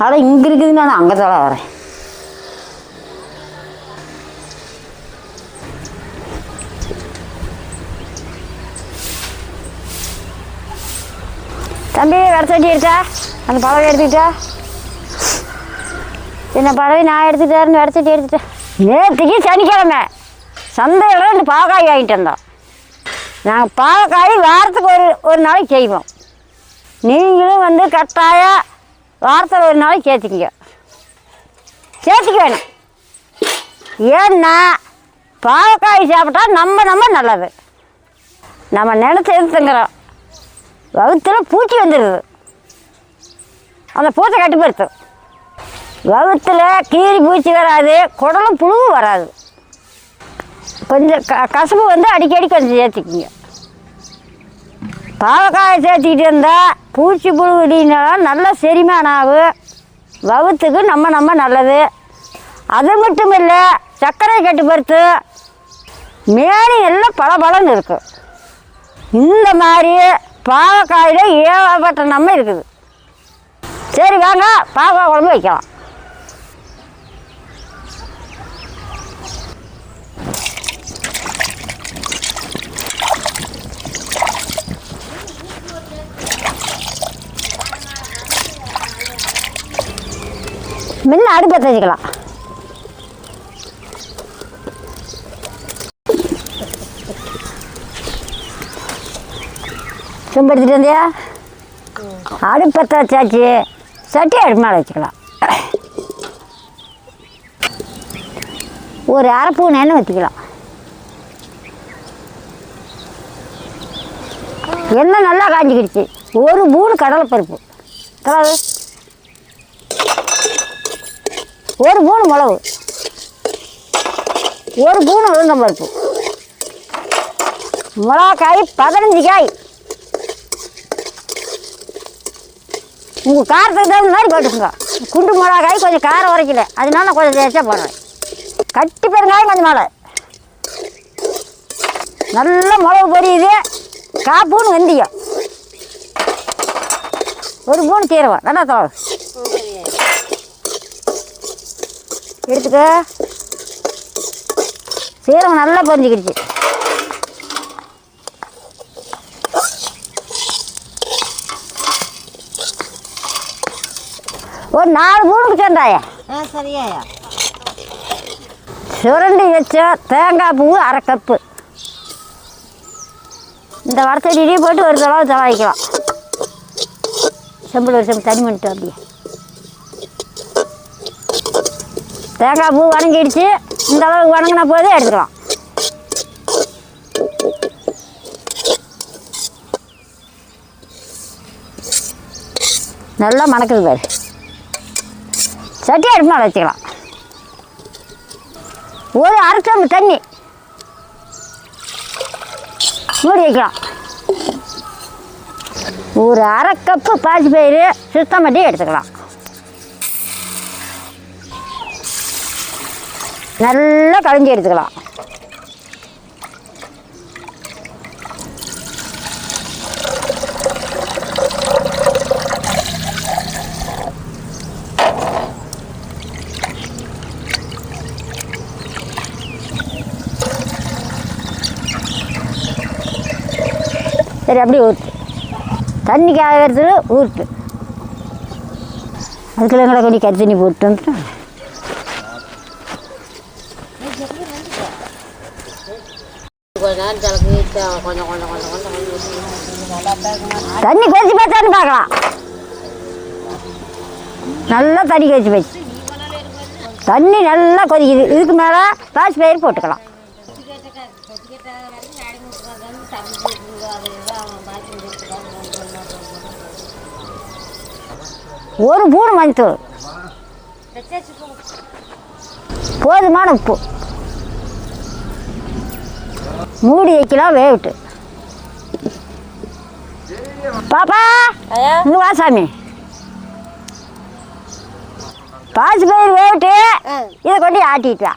அதான் இங்கே இருக்குதுன்னு நான் அங்கே தான் வரேன். தம்பி வடச்சட்டி எடுத்தா அந்த பழவை எடுத்துக்கிட்டா சின்ன பழவை நான் எடுத்துட்டாருன்னு வடச்சட்டி எடுத்துட்டேன். நேற்றுக்கு சனிக்கிழமை சந்தையில் 2 பாவக்காய் வாங்கிட்டு வந்தோம். நாங்கள் பாவக்காய் வாரத்துக்கு ஒரு நாளைக்கு செய்வோம். நீங்களும் கட்டாயம் வாரத்தில் ஒரு நாளைக்கு சேர்த்துக்க வேணும். ஏன்னா பாவக்காய் சாப்பிட்டா நம்ம நல்லது. நம்ம நினச்சி எடுத்துங்கிறோம். வகுத்தில் பூச்சி வந்துடுது, அந்த பூச்சை கட்டுப்படுத்தும். வகுத்தில் கீரி பூச்சி வராது, குடலும் புழு வராது. கொஞ்சம் கசப்பு அடிக்கடி கொஞ்சம் சேர்த்துக்கிங்க. பாவக்காயை சேர்த்துக்கிட்டு இருந்தால் பூச்சி புழு இடினாலும் நல்லா செரிமானம் ஆகும். வகுத்துக்கு நம்ம நல்லது. அது மட்டும் இல்லை, சர்க்கரை கட்டுப்படுத்து. மேலும் எல்லாம் பளபளன்னு இருக்கும். இந்த மாதிரி பாவக்காயில் ஏகப்பட்ட நம்ம இருக்குது. சரி வாங்க பாவக்காய் குழம்பு வைக்கலாம். முன்ன அடுப்பை வச்சுக்கலாம். செம்பு எடுத்துகிட்டு வந்தியா? அடுப்பத்தை வச்சாச்சு. சட்டி அடுப்பு மேலே வச்சுக்கலாம். ஒரு அரை ஸ்பூன் எண்ணெய் ஊற்றிக்கலாம். எண்ணெய் நல்லா காஞ்சிக்கிடுச்சு. 1 ஸ்பூன் கடலைப்பருப்பு, 1 ஸ்பூன் மிளகு, 1 ஸ்பூன் உளுந்தம்பருப்பு, மிளகாய் 15 காய். உங்கள் காரத்துக்கு தகுந்த மாதிரி போட்டுக்கோங்க. குண்டு மிளகாய் கொஞ்சம் காரம் உரைக்கல, அதனால கொஞ்சம் தேய்ச்சா போடுறேன். கட்டி பெருங்காயம் கொஞ்சம் மேலே. நல்ல மிளகு பொரியுது. 1/4 ஸ்பூன் வெந்தயம், 1 ஸ்பூன் சீரகம். நல்லா தோணும் எடுத்துக்க. சீரகம் நல்லா பொரிஞ்சிக்கிடுச்சு. ஒரு 4 ஸ்பூனுக்கு சேர்ந்தாயா? சரியாயா. சுரண்டி வச்ச தேங்காய் பூ 1/2 கப்பு. இந்த வடச்சட்டியிலே போட்டு ஒரு தடவை தவாய்க்கலாம். செம்பில் ஒரு செம்பு தண்ணி பண்ணிட்டு அப்படியே. தேங்காய் பூ வணங்கிடுச்சு. இந்த அளவுக்கு வணங்கின போதே எடுத்துக்கலாம். நல்லா மணக்குது பாரு. சட்டி அடுப்பு மேலே வச்சுக்கலாம். ஒரு 1/2 டம்ள தண்ணி மூடி வைக்கலாம். ஒரு 1/2 கப்பு பாசிப்பயிறு சுத்தம் பண்ணி எடுத்துக்கலாம். நல்லா களைஞ்சி எடுத்துக்கலாம். சரி அப்படியே ஊற்று. தண்ணி காய்கிறது ஊற்று. அதுக்குள்ள எங்களை கொஞ்சம் கறி தண்ணி போட்டு வந்துட்டோம். தண்ணி கொதிச்சு பார்த்தான்னு பார்க்கலாம். நல்லா தண்ணி கொதிச்சு போச்சு. தண்ணி நல்லா கொதிக்குது. இதுக்கு மேலே பாசிப்பயிறு போட்டுக்கலாம். ஒரு ஸ்பூன் மஞ்சள், போதுமான உப்பு. மூடி வைக்கலாம். வேவிட்டு பாப்பா இங்க வா சாமி. பாசிப்பயிறு வேவிட்டு இதை கொண்டு ஆட்டிட்டு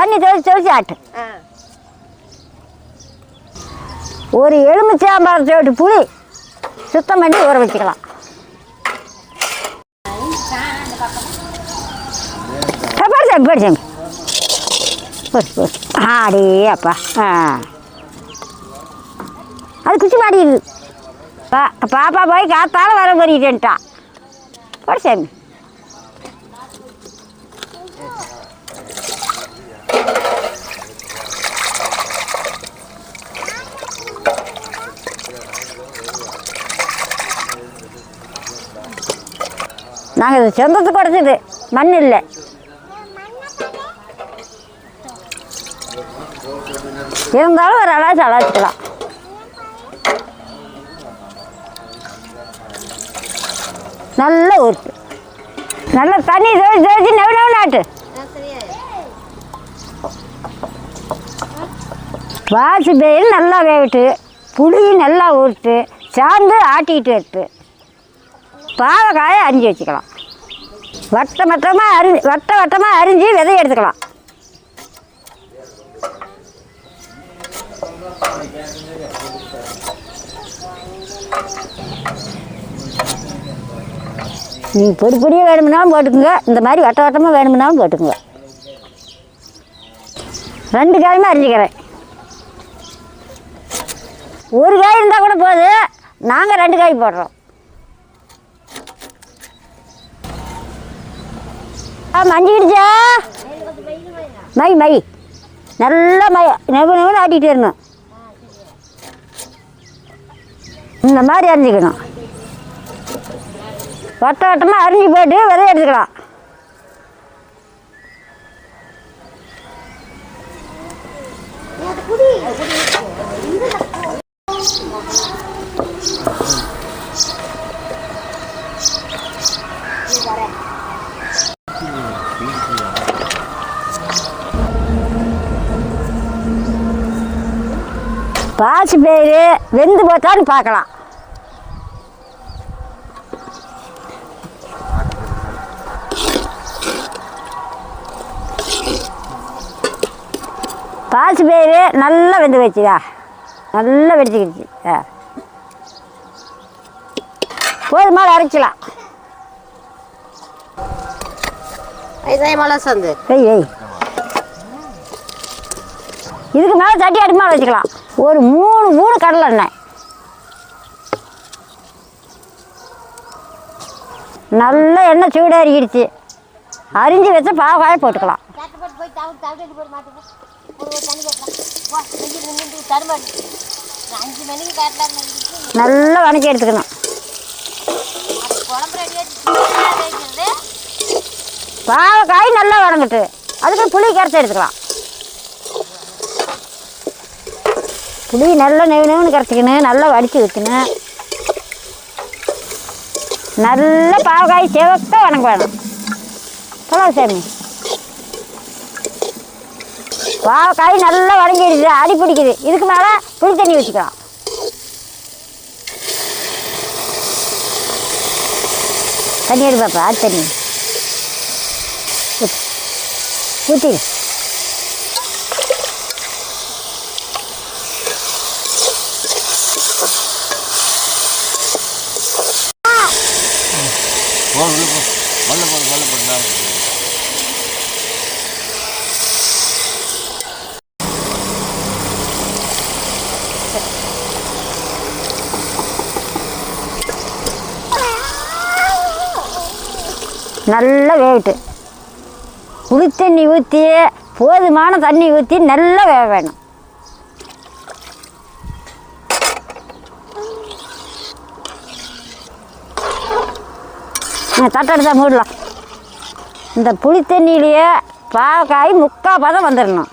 தண்ணி தெளிச்சு ஆட்டு. ஒரு எலுமிச்சம்பழத்தை விட்டு புளி சுத்தம் பண்ணி ஊற வச்சுக்கலாம். படிச்சாங்க படிச்சாங்க ஆடே அப்பா அது குச்சி மாடிக்குது பாப்பா போய் காத்தால வர போறிட்டேன்ட்டா படிச்சாங்க நாங்கள் இது சொந்தத்துக்கு உடச்சது மண் இல்லை இருந்தாலும் ஒரு அலாச்சு அலாச்சிக்கலாம் நல்ல ஊருக்கு நல்ல தண்ணி தோச்சி நவ நவ நாட்டு வாசி பேர் நல்லா வேவிட்டு புளி நல்லா ஊறிட்டு சாந்து ஆட்டிக்கிட்டு எடுத்து பாவக்காயை அரிஞ்சு வச்சுக்கலாம் வட்டமாக அரிஞ்சு விதையை எடுத்துக்கலாம் நீங்கள் பொடி பொடியாக வேணும்னாலும் போட்டுக்குங்க இந்த மாதிரி வட்டமாக வேணும்னாலும் போட்டுக்குங்க 2 காயுமே அரிஞ்சிக்கிறேன் ஒரு காய் இருந்தால் கூட போதும் நாங்கள் 2 காய் போடுறோம் மஞ்சிக்கிடுச்சா மை நல்லா நெவு நெவுன்னு ஆட்டிகிட்டே இருந்தோம் இந்த மாதிரி அரிஞ்சிக்கணும் வட்டமாக அரிஞ்சு போட்டு விதைய எடுத்துக்கலாம் பாசி பயிறு வெந்து போச்சான்னு பார்க்கலாம் பாசி பயிறு நல்லா வெந்து வச்சுதா நல்லா வெடிச்சுக்கிடுச்சு போதுமா அரைச்சிக்கலாம் சந்து இதுக்கு மேலே சட்டி அடுமால் வச்சுக்கலாம் ஒரு 3 கடலை எண்ணெய் நல்ல எண்ணெய் சூடாகிடுச்சு அரிஞ்சு வச்ச பாவக்காயை போட்டுக்கலாம் நல்லா வணக்கி எடுத்துக்கணும் பாவக்காய் நல்லா வணங்கிட்டு அதுக்கு புளி கரைச்சி எடுத்துக்கலாம் புளி நல்லா நெவுன்னு கரைச்சிக்கணும் நல்லா வடித்து வைக்கணும் நல்ல பாவக்காய் செவக்க வணங்க வேணும் சொல்லுங்க சாமி பாவக்காய் நல்லா வணங்கிடுது அடி பிடிக்குது இதுக்கு மேலே புளி தண்ணி வச்சுக்கலாம் தண்ணி எடுப்பாப்பா அது தண்ணி ஊற்றி நல்லா வேவிட்டு புளி தண்ணி ஊற்றி போதுமான தண்ணி ஊற்றி நல்லா வேக வேணும் தட்டெடுத்தா மூடலாம் இந்த புளி தண்ணியிலேயே பாவக்காய் 3/4 பதம் வந்துடணும்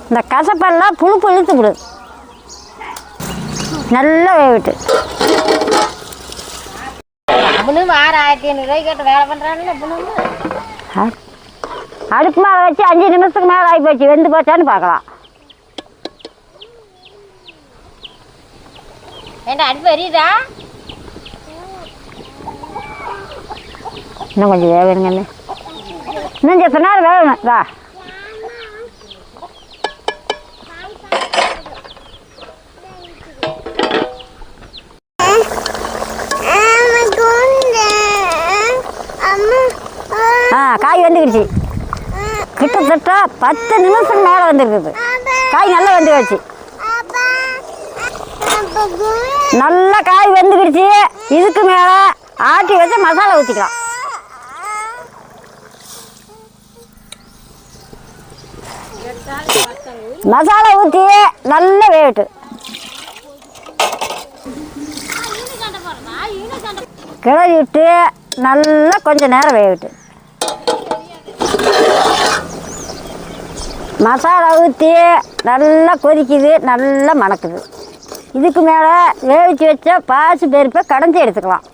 இந்த கசப்பெல்லாம் புழுப்பு இழுத்து விடு நல்லா வேவிட்டு அடுப்பு மேலே வச்சு 5 நிமிஷத்துக்கு மேலே ஆகி போச்சு வெந்து போச்சான்னு பார்க்கலாம் அடுப்பு எரியுதா இன்னும் கொஞ்சம் வேகணுங்க இன்னும் செத்த நேரம் வேகணும் வா காய் வந்துக்கிடுச்சு. கிட்டத்தட்ட 10 நிமிஷம் மேலே வந்துருக்குது. காய் நல்லா வந்துடுச்சு. நல்லா காய் வந்துக்கிடுச்சு. இதுக்கு மேலே ஆட்டி வச்சு மசாலா ஊற்றிக்கலாம். மசாலா ஊற்றி நல்லா வேகட்டு. கிளறி விட்டு நல்லா கொஞ்சம் நேரம் வேகட்டு. மசாலா ஊற்றி நல்லா கொதிக்குது, நல்லா மணக்குது. இதுக்கு மேலே வேவிச்சு வச்ச பாசி பருப்பை கடைஞ்சி எடுத்துக்கலாம்.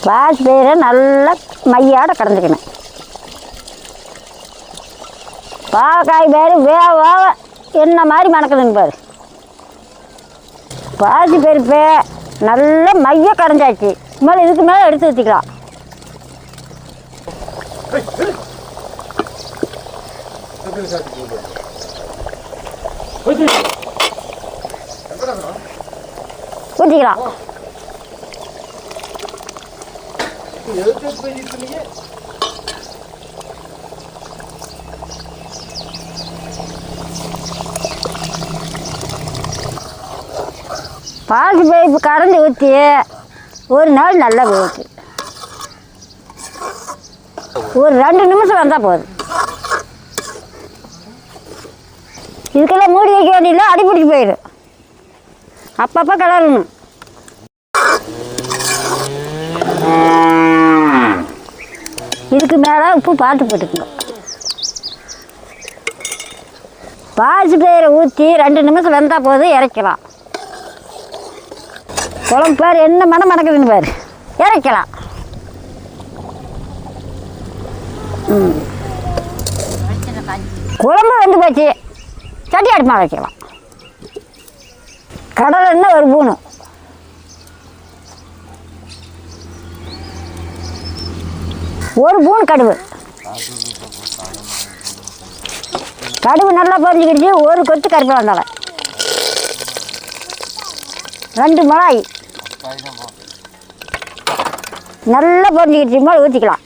பாசி பயிரை நல்லா மையோட கடைஞ்சிக்கணும். பாவக்காய் பேர் வேக என்ன மாதிரி மணக்குதுன்னு பாரு. பாசி பருப்பு நல்லா மைய கடைஞ்சாச்சு. மேலே இதுக்கு மேலே எடுத்து ஊற்றிக்கலாம். ஊற்றிக்கலாம். பாசி பருப்பு கரைஞ்சி ஊற்றி ஒரு நாள் நல்லா வேகுது. ஒரு 2 நிமிஷம் வந்தால் போதும். இதுக்கெல்லாம் மூடி வைக்க வேண்டியதில்லை, அடிப்பிடிச்சு போயிடும். அப்பப்போ கிளறணும். இதுக்கு மேலே உப்பு பார்த்து போட்டுக்கோங்க. பாசி பயிரை ஊற்றி 2 நிமிஷம் வெந்தால் போதும், இறக்கலாம். குழம்பு பாரு என்ன மனம் மணக்குதுன்னு பாரு. இறக்கலாம். குழம்பு வெந்து போச்சு. சட்டி அடுப்பு மேலே வைக்கலாம். கடலை எண்ணெய் 1 ஸ்பூனு. ஒரு ஸ்பூன் கடுகு. கடுகு நல்லா பொரிஞ்சுக்கிடுச்சு. ஒரு கொத்து கருப்பு வந்தால 2 மிளகாய் நல்லா பொரிஞ்சுக்கிடுச்சு. மேலே ஊற்றிக்கலாம்.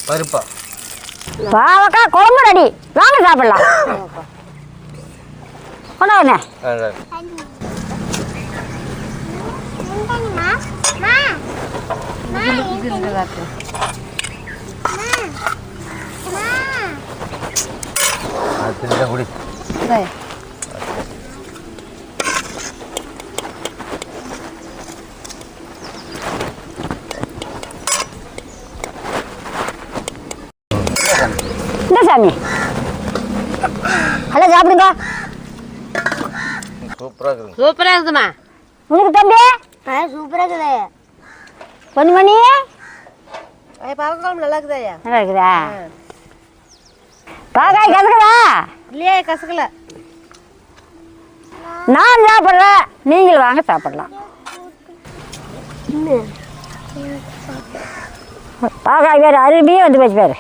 பருப்பா பாவக்காய் குழம்பு ரெடி. வாங்க சாப்பிடலாம். கொண்டாங்க. குடி இந்த சாமி ஹலோ சாப்பிடுங்க. சூப்பராக இருக்குது. சூப்பராக இருக்குதுமா. உனக்கு தம்பி சூப்பராக இருக்குது. பொண்ணு மணி பாவக்காய் நல்லா இருக்குதாயா? நல்லா இருக்குதா? பாவக்காய் கசக்குதா? இல்லையா கசக்கல. நான் சாப்பிட்றேன், நீங்கள் வாங்க சாப்பிடலாம். பாவக்காய் வேறு அருமையாக வந்து போச்சு பேர்.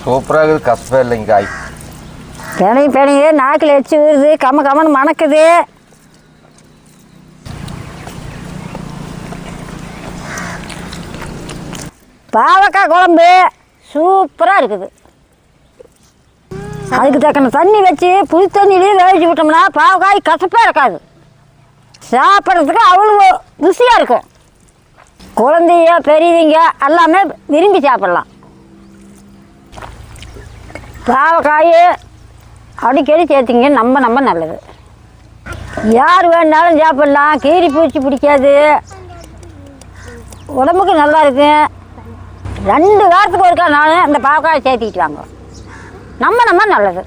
சூப்பராக இருக்குது. கசப்பே இல்லைங்க. காய் பிணைய நாக்கில் வச்சு ஊறுது. கம்மன்னு மணக்குது. பாவக்காய் குழம்பு சூப்பராக இருக்குது. அதுக்கு தக்கன தண்ணி வச்சு புளி தண்ணியிலேயே வேவிச்சு விட்டோம்னா பாவக்காய் கசப்பாக இருக்காது. சாப்பிட்றதுக்கு அவ்வளோ ருசியாக இருக்கும். குழந்தைய பெரியவங்க எல்லாமே விரும்பி சாப்பிட்லாம். பாவக்காய் அடிக்கடி சேர்த்திங்க நம்ம நல்லது. யார் வேணாலும் சாப்பிட்லாம். கீரி பூச்சி பிடிக்காது. உடம்புக்கு நல்லா இருக்கு. 2 வாரத்துக்கு ஒருக்கா நான் இந்த பாவக்காயை சேர்த்திக்கிட்டு வாங்க. நம்ம நல்லது.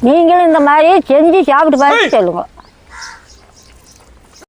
நீங்களும் இந்த மாதிரி செஞ்சு சாப்பிட்டு பார்த்து சொல்லுங்கள்.